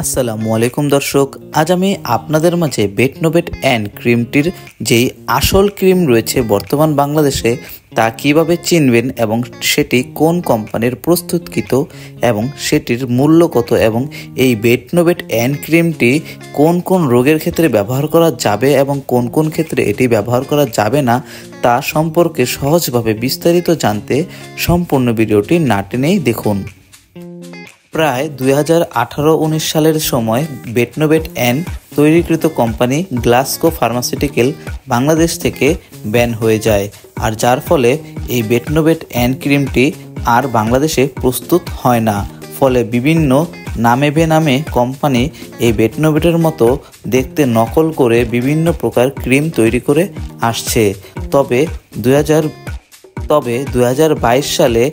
আসসালামু আলাইকুম দর্শক, আজ আমি আপনাদের মাঝে বেটনোবেট অ্যান্ড ক্রিমটির যেই আসল ক্রিম রয়েছে বর্তমান বাংলাদেশে তা কিভাবে চিনবেন এবং সেটি কোন কোম্পানির প্রস্তুতকৃত এবং সেটির মূল্য কত এবং এই বেটনোবেট অ্যান্ড ক্রিমটি কোন কোন রোগের ক্ষেত্রে ব্যবহার করা যাবে এবং কোন কোন ক্ষেত্রে এটি ব্যবহার করা যাবে না তা সম্পর্কে সহজভাবে বিস্তারিত জানতে সম্পূর্ণ ভিডিওটি না টেনেই দেখুন। প্রায় 2018-19 সালের সময় বেটনোবেট অ্যান্ড তৈরিকৃত কোম্পানি গ্লাসকো ফার্মাসিউটিক্যাল বাংলাদেশ থেকে ব্যান হয়ে যায়, আর যার ফলে এই বেটনোবেট অ্যান্ড ক্রিমটি আর বাংলাদেশে প্রস্তুত হয় না। ফলে বিভিন্ন নামে বেনামে কোম্পানি এই বেটনোবেটের মতো দেখতে নকল করে বিভিন্ন প্রকার ক্রিম তৈরি করে আসছে। তবে 2022 সালে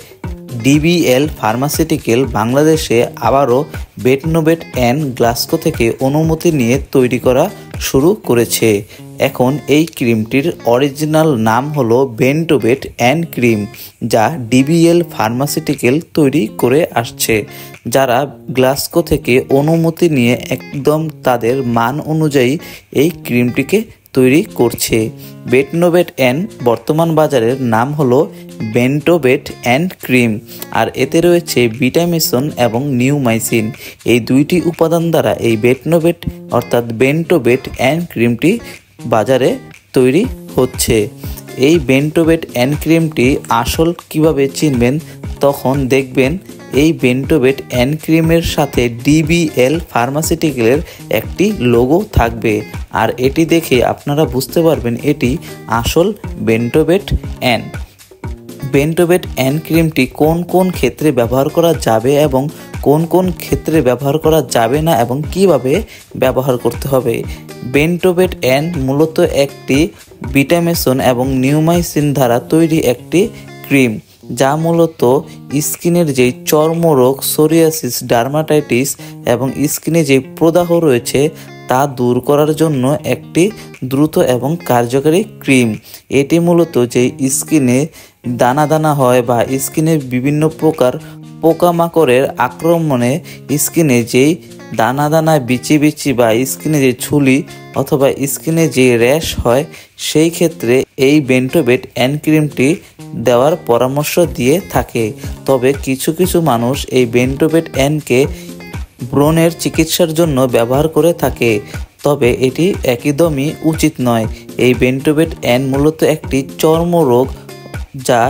ডিবিএল ফার্মাসিউটিক্যাল বাংলাদেশে আবারও বেটনোবেট অ্যান্ড গ্লাসকো থেকে অনুমতি নিয়ে তৈরি করা শুরু করেছে। এখন এই ক্রিমটির অরিজিনাল নাম হলো বেন্টোবেট অ্যান্ড ক্রিম, যা ডিবিএল ফার্মাসিউটিক্যাল তৈরি করে আসছে, যারা গ্লাসকো থেকে অনুমতি নিয়ে একদম তাদের মান অনুযায়ী এই ক্রিমটিকে তৈরি করছে। বেটনোবেট অ্যান্ড বর্তমান বাজারের নাম হলো বেন্টোবেট অ্যান্ড ক্রিম, আর এতে রয়েছে ভিটামিসন এবং নিউমাইসিন। এই দুইটি উপাদান দ্বারা এই বেটনোবেট অর্থাৎ বেন্টোবেট অ্যান্ড ক্রিমটি বাজারে তৈরি হচ্ছে। এই বেন্টোবেট অ্যান্ড ক্রিমটি আসল কিভাবে চিনবেন, তখন দেখবেন এই বেন্টোবেট অ্যান্ড ক্রিমের সাথে ডিবিএল ফার্মাসিউটিক্যালের একটি লোগো থাকবে, আর এটি দেখে আপনারা বুঝতে পারবেন এটি আসল বেন্টোবেট অ্যান্ড ক্রিমটি কোন কোন ক্ষেত্রে ব্যবহার করা যাবে এবং কোন কোন ক্ষেত্রে ব্যবহার করা যাবে না এবং কিভাবে ব্যবহার করতে হবে। বেন্টোবেট অ্যান্ড মূলত একটি ভিটামিসন এবং নিউমাইসিন দ্বারা তৈরি একটি ক্রিম, যা মূলত স্কিনের যে চর্মরোগ, সোরিয়াসিস, ডার্মাটাইটিস এবং স্কিনে যে প্রদাহ রয়েছে তা দূর করার জন্য একটি দ্রুত এবং কার্যকারী ক্রিম। এটি মূলত যে স্কিনে দানা দানা হয় বা স্কিনে বিভিন্ন প্রকার পোকামাকড়ের আক্রমণে স্কিনে যেই দানা দানা বিচি বিচি বা স্কিনে যে ছুলি অথবা স্কিনে যে র্যাশ হয়, সেই ক্ষেত্রে এই বেন্টোবেট অ্যান্ড ক্রিমটি দেওয়ার পরামর্শ দিয়ে থাকে। তবে কিছু কিছু মানুষ এই বেন্টোবেট অ্যান্ডকে ব্রণের চিকিৎসার জন্য ব্যবহার করে থাকে, তবে এটি একদমই উচিত নয়। এই বেন্টোবেট অ্যান্ড মূলত একটি চর্মরোগ, যা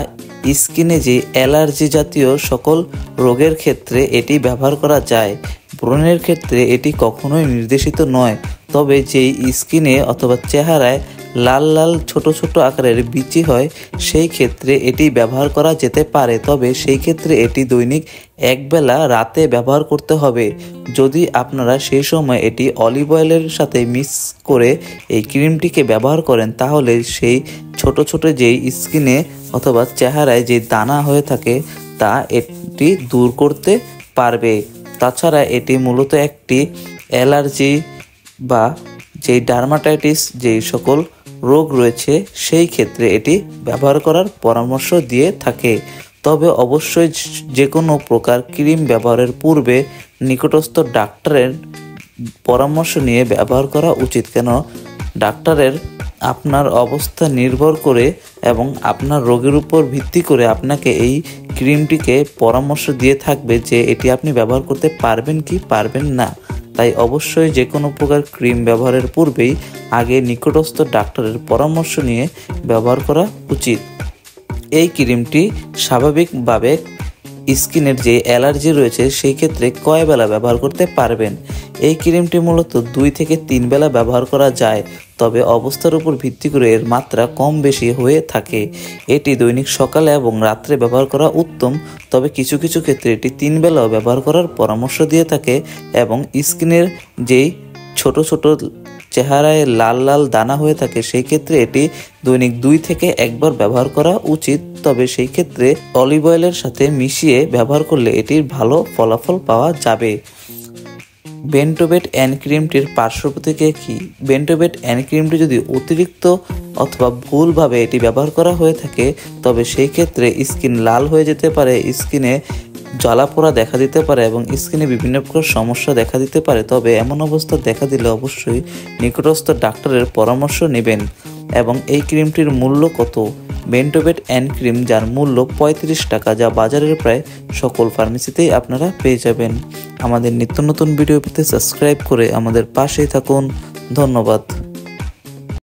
স্কিনে যে অ্যালার্জি জাতীয় সকল রোগের ক্ষেত্রে এটি ব্যবহার করা যায়। ব্রণের ক্ষেত্রে এটি কখনোই নির্দেশিত নয়, তবে যেই স্কিনে অথবা চেহারায় লাল লাল ছোট ছোট আকারের বিচি হয় সেই ক্ষেত্রে এটি ব্যবহার করা যেতে পারে, তবে সেই ক্ষেত্রে এটি দৈনিক একবেলা রাতে ব্যবহার করতে হবে। যদি আপনারা সেই সময় এটি অলিভ অয়েলের সাথে মিক্স করে এই ক্রিমটিকে ব্যবহার করেন, তাহলে সেই ছোট ছোট যেই স্কিনে অথবা চেহারায় যে দানা হয়ে থাকে তা এটি দূর করতে পারবে। তাছাড়া এটি মূলত একটি অ্যালার্জি বা যেই ডার্মাটাইটিস যেই সকল রোগ রয়েছে সেই ক্ষেত্রে এটি ব্যবহার করার পরামর্শ দিয়ে থাকে। তবে অবশ্যই যে কোনো প্রকার ক্রিম ব্যবহারের পূর্বে নিকটস্থ ডাক্তারের পরামর্শ নিয়ে ব্যবহার করা উচিত, কেন ডাক্তারের আপনার অবস্থা নির্ভর করে এবং আপনার রোগের উপর ভিত্তি করে আপনাকে এই ক্রিমটিকে পরামর্শ দিয়ে থাকবে যে এটি আপনি ব্যবহার করতে পারবেন কি পারবেন না। তাই অবশ্যই যে কোনো প্রকার ক্রিম ব্যবহারের পূর্বেই আগে নিকটস্থ ডাক্তারের পরামর্শ নিয়ে ব্যবহার করা উচিত। এই ক্রিমটি স্বাভাবিকভাবে স্কিনের যে অ্যালার্জি রয়েছে সেই ক্ষেত্রে কয় বেলা ব্যবহার করতে পারবেন। এই ক্রিমটি মূলত 2 থেকে 3 বেলা ব্যবহার করা যায়, তবে অবস্থার উপর ভিত্তি করে এর মাত্রা কম বেশি হয়ে থাকে। এটি দৈনিক সকালে এবং রাত্রে ব্যবহার করা উত্তম, তবে কিছু কিছু ক্ষেত্রে এটি 3 বেলাও ব্যবহার করার পরামর্শ দিয়ে থাকে এবং স্কিনের যেই ছোট ছোট চেহারায় লাল লাল দানা হয়ে থাকে সেই ক্ষেত্রে এটি দৈনিক 2 থেকে 1 বার ব্যবহার করা উচিত, তবে সেই ক্ষেত্রে অলিভ অয়েলের সাথে মিশিয়ে ব্যবহার করলে এটির ভালো ফলাফল পাওয়া যাবে। বেন্টোবেট অ্যান্ড ক্রিমটির পার্শ্ব প্রতিক্রিয়া কি? বেন্টোবেট অ্যান্ড ক্রিমটি যদি অতিরিক্ত অথবা ভুলভাবে এটি ব্যবহার করা হয়ে থাকে, তবে সেই ক্ষেত্রে স্কিন লাল হয়ে যেতে পারে, স্কিনে জ্বালাপোড়া দেখা দিতে পারে এবং স্কিনে বিভিন্ন প্রকার সমস্যা দেখা দিতে পারে, তবে এমন অবস্থা দেখা দিলে অবশ্যই নিকটস্থ ডাক্তারের পরামর্শ নেবেন। এবং এই ক্রিমটির মূল্য কত? বেন্টোবেট এন ক্রিম, যার মূল্য 35 টাকা, যা বাজারের প্রায় সকল ফার্মেসিতেই আপনারা পেয়ে যাবেন। আমাদের নিত্য নতুন ভিডিও পেতে সাবস্ক্রাইব করে আমাদের পাশেই থাকুন। ধন্যবাদ।